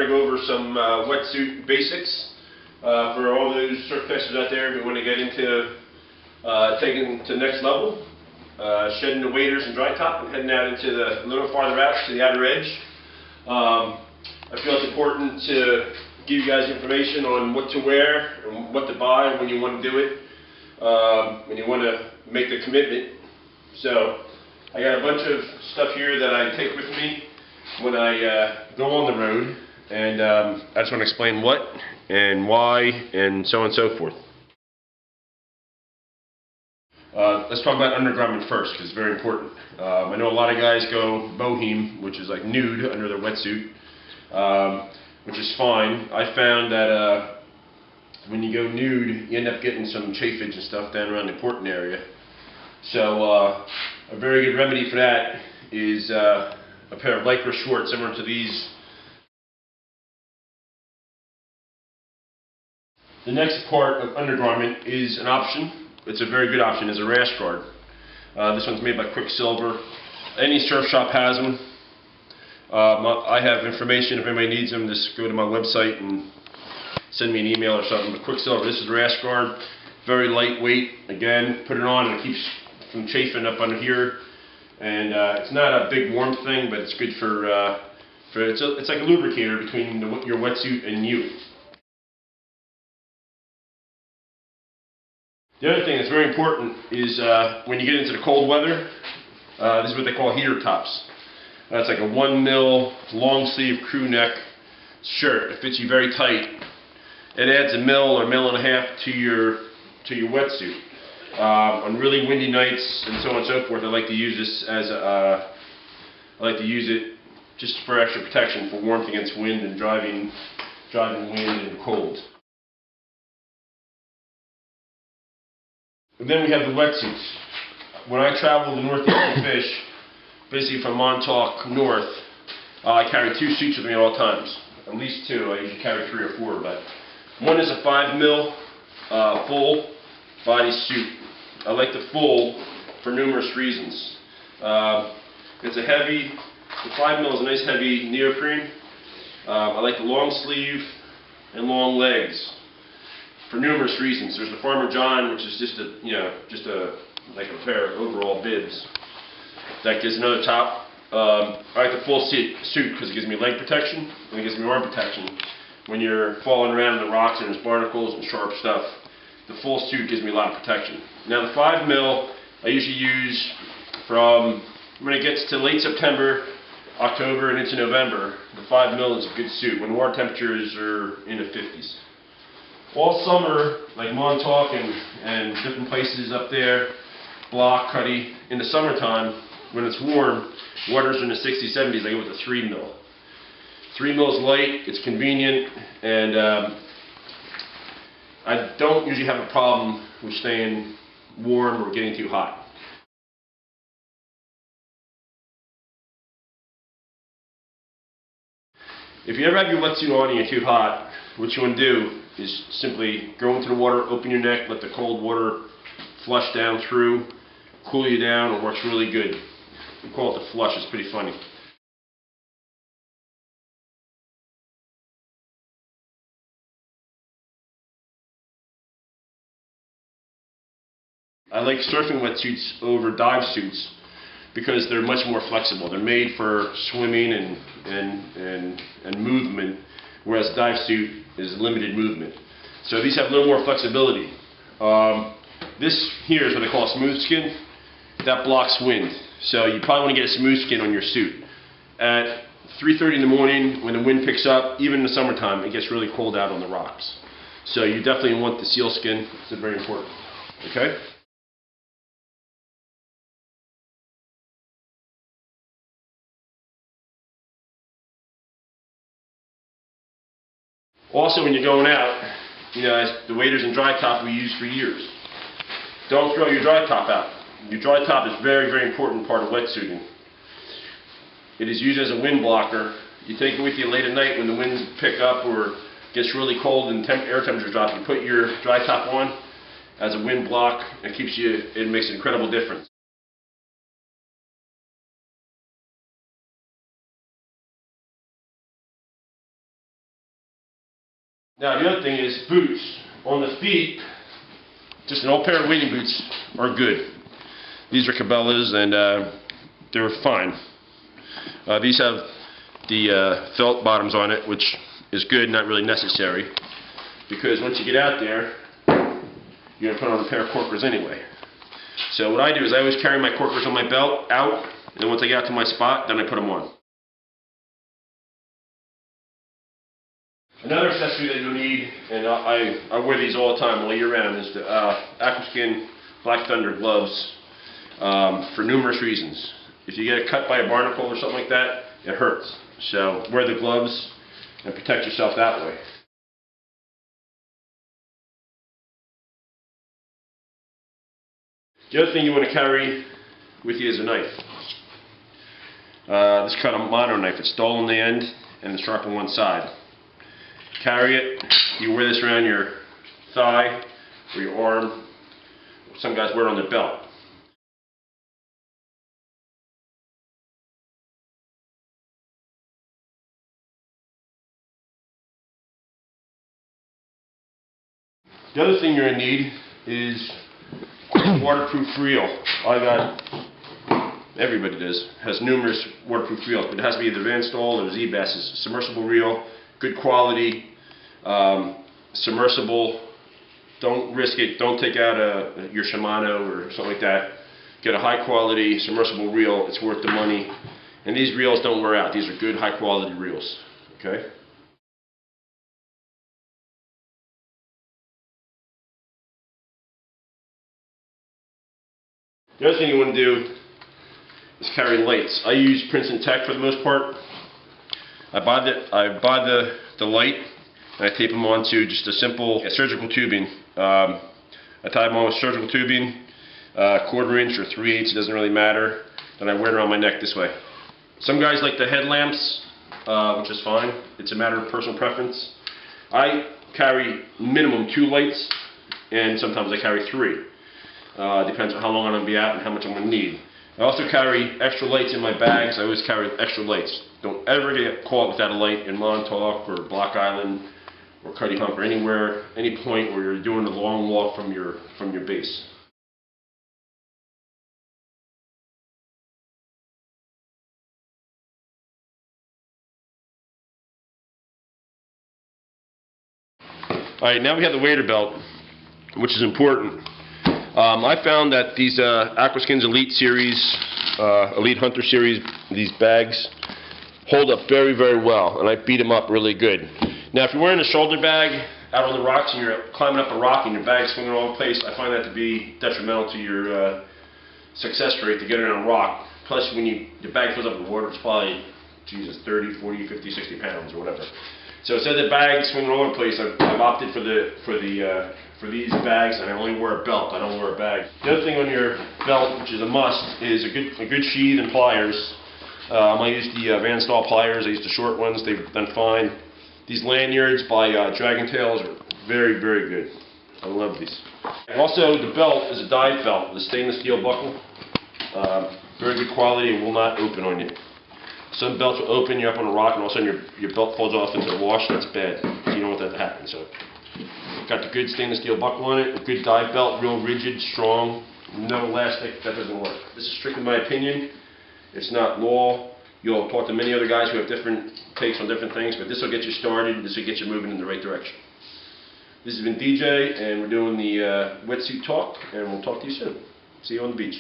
to go over some wetsuit basics for all those surf fishers out there who want to get into taking to the next level, shedding the waders and dry top and heading out into the little farther out to the outer edge. I feel it's important to give you guys information on what to wear and what to buy when you want to do it, when you want to make the commitment. So I got a bunch of stuff here that I take with me when I go on the road, and I just want to explain what and why and so on and so forth. Let's talk about undergarment first, because it's very important. I know a lot of guys go bohem, which is like nude under their wetsuit, which is fine. I found that when you go nude, you end up getting some chafage and stuff down around the important area. So a very good remedy for that is a pair of lycra shorts similar to these. The next part of undergarment is an option. It's a very good option, is a rash guard. This one's made by Quicksilver. Any surf shop has them. I have information if anybody needs them. Just go to my website and send me an email or something. But Quicksilver, this is a rash guard. Very lightweight. Again, put it on and it keeps from chafing up under here. And it's not a big warm thing, but it's good for it's like a lubricator between your wetsuit and you. The other thing that's very important is when you get into the cold weather, this is what they call heater tops. That's like a 1 mil long sleeve crew neck shirt. It fits you very tight. It adds a mil or mil and a half to your wetsuit. On really windy nights and so on and so forth, I like to use this as I like to use it just for extra protection, for warmth against wind and driving wind and cold. And then we have the wetsuits. When I travel the northeast to fish, basically from Montauk north, I carry 2 suits with me at all times. At least 2. I usually carry 3 or 4, but one is a 5 mil full body suit. I like the full for numerous reasons. It's a heavy, the 5 mil is a nice heavy neoprene. I like the long sleeve and long legs for numerous reasons. There's the Farmer John, which is just a like a pair of overall bibs. That gives another top. I like the full suit because it gives me leg protection and it gives me arm protection. When you're falling around in the rocks and there's barnacles and sharp stuff, the full suit gives me a lot of protection. Now the 5 mil I usually use from when it gets to late September, October and into November. The 5 mil is a good suit when water temperatures are in the 50s. All summer, like Montauk and different places up there, Block, Cuddy, in the summertime, when it's warm, water's in the 60s, 70s, I go with the 3 mil. 3 mil is light, it's convenient, and I don't usually have a problem with staying warm or getting too hot. If you ever have your wetsuit on and you're too hot, what you want to do is simply go into the water, open your neck, let the cold water flush down through, cool you down. It works really good. We call it the flush. It's pretty funny. I like surfing wetsuits over dive suits because they're much more flexible. They're made for swimming and movement, whereas a dive suit is limited movement. So these have a little more flexibility. This here is what they call a smooth skin. That blocks wind. So you probably want to get a smooth skin on your suit. At 3:30 in the morning, when the wind picks up, even in the summertime, it gets really cold out on the rocks. So you definitely want the seal skin. It's very important. Okay? Also, when you're going out, the waders and dry top we use for years. Don't throw your dry top out. Your dry top is a very, very important part of wetsuiting. It is used as a wind blocker. You take it with you late at night when the winds pick up or gets really cold and air temperatures drop. You put your dry top on as a wind block. It makes an incredible difference. Now the other thing is boots. On the feet, just an old pair of wading boots are good. These are Cabela's and they're fine. These have the felt bottoms on it, which is good, not really necessary, because once you get out there, you're going to put on a pair of corkers anyway. So what I do is I always carry my corkers on my belt out, and then once I get out to my spot, then I put them on. Another accessory that you'll need, and I wear these all the time, all year round, is the Aquaskin Black Thunder gloves for numerous reasons. If you get cut by a barnacle or something like that, it hurts. So wear the gloves and protect yourself that way. The other thing you want to carry with you is a knife. This is kind of a mono knife. It's dull on the end and it's sharp on one side. Carry it. You wear this around your thigh or your arm. Some guys wear it on their belt. The other thing you're going to need is a waterproof reel. Everybody has numerous waterproof reels, but it has to be either Van Staal or Z-Bass's submersible reel, good quality, submersible. Don't risk it. Don't take out your Shimano or something like that. Get a high quality submersible reel. It's worth the money. And these reels don't wear out. These are good, high quality reels. Okay. The other thing you want to do is carry lights. I use Prince & Tech for the most part. I buy the light and I tape them onto just a simple surgical tubing. I tie them on with surgical tubing, 1/4 inch or 3/8, it doesn't really matter. And I wear it around my neck this way. Some guys like the headlamps, which is fine. It's a matter of personal preference. I carry minimum 2 lights, and sometimes I carry 3. Depends on how long I'm going to be out and how much I'm going to need. I also carry extra lights in my bags. I always carry extra lights. Don't ever get caught without a light in Montauk or Block Island or Cuddy Hump or anywhere, any point where you're doing a long walk from your base. Alright, now we have the wader belt, which is important. I found that these Aquaskin's Elite Series, Elite Hunter Series, these bags hold up very, very well, and I beat them up really good. Now, if you're wearing a shoulder bag out on the rocks and you're climbing up a rock and your bag's swinging all over the place, I find that to be detrimental to your success rate to get it on a rock. Plus, when your bag fills up with water, it's probably, 30, 40, 50, 60 pounds or whatever. So instead of the bag swinging all over the place, I've opted for these bags, and I only wear a belt. I don't wear a bag. The other thing on your belt, which is a must, is a good sheath and pliers. I use the Van Staal pliers. I use the short ones. They've done fine. These lanyards by Dragon Tails are very, very good. I love these. Also, the belt is a dive belt with a stainless steel buckle. Very good quality and will not open on you. Some belts will open, you're up on a rock, and all of a sudden your belt falls off into the wash. That's bad. You don't want that to happen. So, got the good stainless steel buckle on it, a good dive belt, real rigid, strong, no elastic. That doesn't work. This is strictly my opinion. It's not law. You'll talk to many other guys who have different takes on different things, but this will get you started. This will get you moving in the right direction. This has been DJ, and we're doing the wetsuit talk, and we'll talk to you soon. See you on the beach.